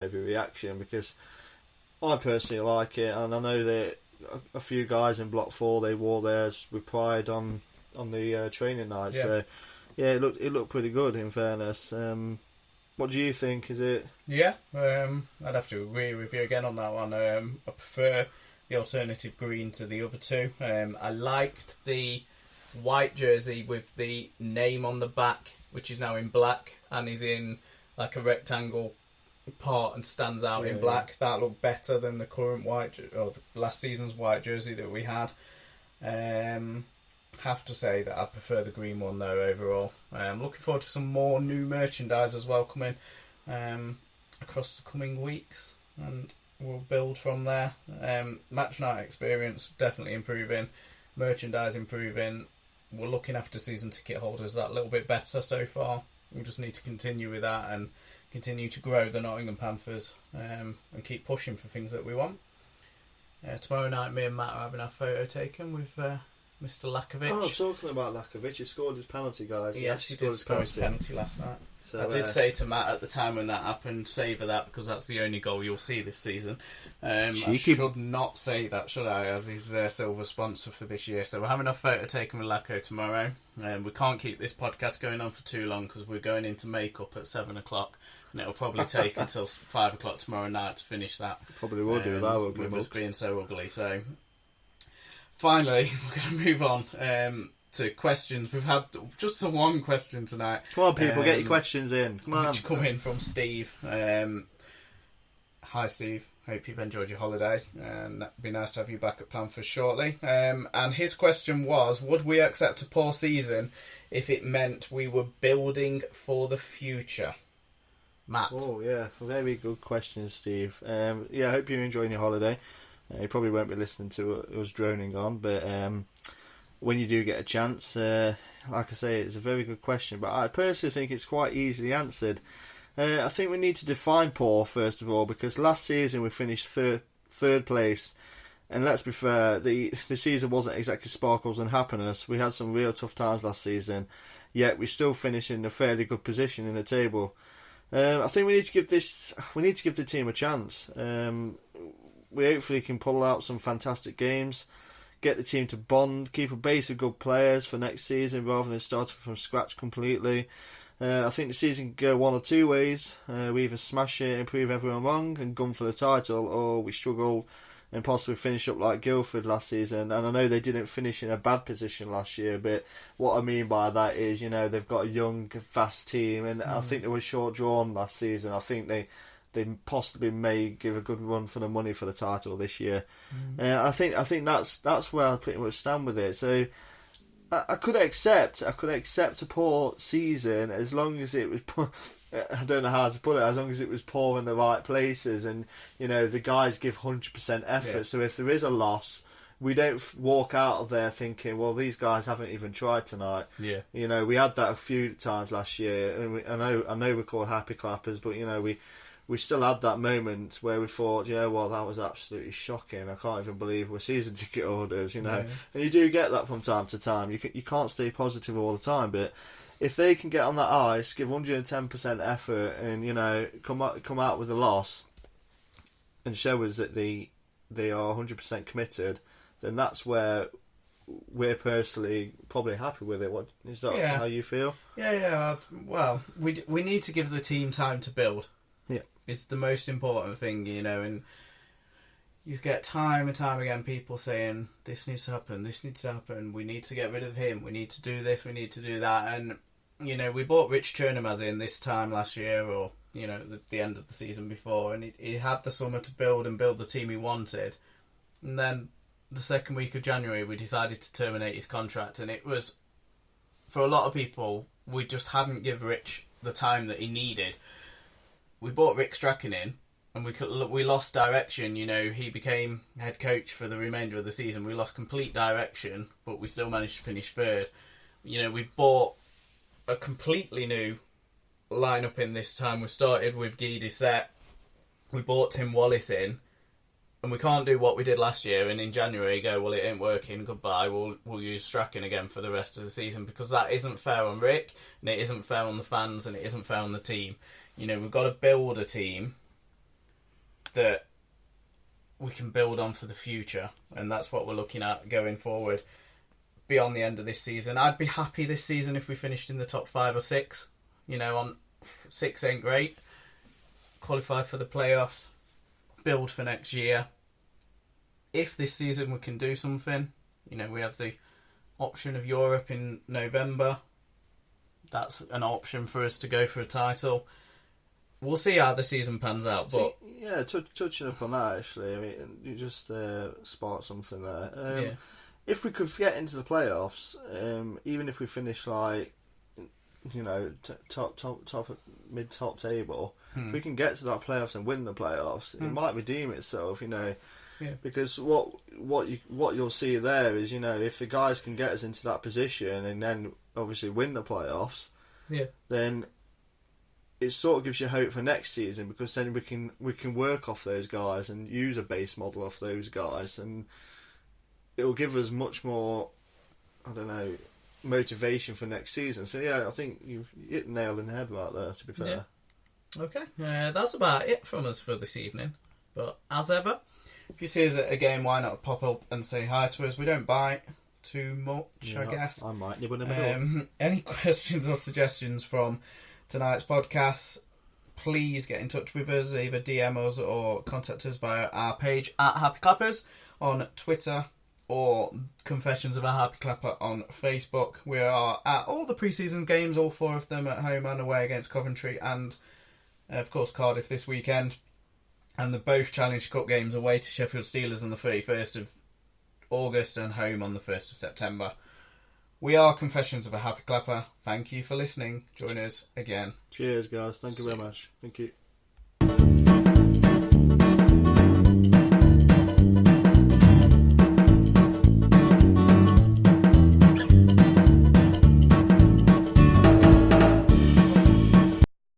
overreaction, because I personally like it, and I know that a few guys in Block 4, they wore theirs with pride on the training night. Yeah. So yeah, it looked pretty good, in fairness. What do you think? Is it? Yeah, I'd have to agree with you again on that one. I prefer the alternative green to the other two. I liked the white jersey with the name on the back, which is now in black and is in like a rectangle part and stands out in black. That looked better than the current white, or the last season's white jersey that we had. Have to say that I prefer the green one though overall. Looking forward to some more new merchandise as well coming across the coming weeks, and we'll build from there. Match night experience definitely improving, merchandise improving. We're looking after season ticket holders that little bit better so far. We just need to continue with that and continue to grow the Nottingham Panthers, and keep pushing for things that we want. Tomorrow night, me and Matt are having our photo taken with Mr. Lakovic. Oh, talking about Lakovic, he scored his penalty, guys. Yes, he did score his penalty last night. So, I did say to Matt at the time when that happened, savour that, because that's the only goal you'll see this season. I should not say that, should I, as he's their silver sponsor for this year. So we're having a photo taken with Lacko tomorrow. We can't keep this podcast going on for too long because we're going into makeup at 7 o'clock. And it'll probably take until 5 o'clock tomorrow night to finish that. Probably will do that. With us being so ugly. So finally, we're going to move on to questions. We've had just the one question tonight. Come on, people, get your questions in. Come on. Which come in from Steve. Hi, Steve. Hope you've enjoyed your holiday, and it'd be nice to have you back at Panthers shortly. And his question was, would we accept a poor season if it meant we were building for the future? Matt. Oh, yeah. Very good question, Steve. I hope you're enjoying your holiday. You probably won't be listening to us droning on, but when you do get a chance, like I say, it's a very good question, but I personally think it's quite easily answered. I think we need to define poor, first of all, because last season we finished third place, and let's be fair, the season wasn't exactly sparkles and happiness. We had some real tough times last season, yet we still finished in a fairly good position in the table. I think we need to give the team a chance. We hopefully can pull out some fantastic games, get the team to bond, keep a base of good players for next season rather than starting from scratch completely. I think the season can go one or two ways. We either smash it and prove everyone wrong and gun for the title, or we struggle and possibly finish up like Guildford last season. And I know they didn't finish in a bad position last year, but what I mean by that is, they've got a young, fast team, and I think they were short drawn last season. I think they possibly may give a good run for the money for the title this year. I think that's where I pretty much stand with it. So I could accept a poor season as long as it was I don't know how to put it, as long as it was poor in the right places, and the guys give 100% effort. Yeah. So if there is a loss, we don't walk out of there thinking, well, these guys haven't even tried tonight. Yeah. We had that a few times last year, and I know we're called happy clappers, but we still had that moment where we thought, that was absolutely shocking. I can't even believe we're season ticket holders, Yeah. And you do get that from time to time. You can't stay positive all the time, but if they can get on that ice, give 110% effort, and come out with a loss, and show us that they are 100% committed, then that's where we're personally probably happy with it. What is that? How you feel? Yeah. Well, we need to give the team time to build. Yeah. It's the most important thing, and you get time and time again people saying, this needs to happen, we need to get rid of him, we need to do this, we need to do that. And, we bought Rich Chernamaz in this time last year, or, the end of the season before, and he had the summer to build the team he wanted. And then the second week of January, we decided to terminate his contract, and it was, for a lot of people, we just hadn't given Rich the time that he needed. We brought Rick Strachan in, and we lost direction. He became head coach for the remainder of the season. We lost complete direction, but we still managed to finish third. We bought a completely new lineup in this time. We started with Guy Dissette. We brought Tim Wallace in, and we can't do what we did last year. And in January, go, well, it ain't working. Goodbye. We'll use Strachan again for the rest of the season, because that isn't fair on Rick, and it isn't fair on the fans, and it isn't fair on the team. We've got to build a team that we can build on for the future, and that's what we're looking at going forward beyond the end of this season. I'd be happy this season if we finished in the top 5 or 6. On 6 ain't great. Qualify for the playoffs, build for next year. If this season we can do something, we have the option of Europe in November. That's an option for us to go for a title. We'll see how the season pans out. But touching up on that, actually, I mean, you just sparked something there. If we could get into the playoffs, even if we finish like, top mid top table, if we can get to that playoffs and win the playoffs, it might redeem itself, because what you'll see there is, if the guys can get us into that position and then obviously win the playoffs, then it sort of gives you hope for next season, because then we can work off those guys and use a base model off those guys, and it will give us much more, motivation for next season. So I think you've hit the nail in the head right there, to be fair. Okay, that's about it from us for this evening. But as ever, if you see us at a game, why not pop up and say hi to us? We don't bite too much, I guess. I might. You never know. Any questions or suggestions from tonight's podcast, please get in touch with us, either DM us or contact us via our page at Happy Clappers on Twitter, or Confessions of a Happy Clapper on Facebook. We are at all the pre-season games, all 4 of them at home and away against Coventry and, of course, Cardiff this weekend. And the both Challenge Cup games away to Sheffield Steelers on the 31st of August and home on the 1st of September. We are Confessions of a Happy Clapper. Thank you for listening. Join us again. Cheers, guys. Thank you very much. Thank you.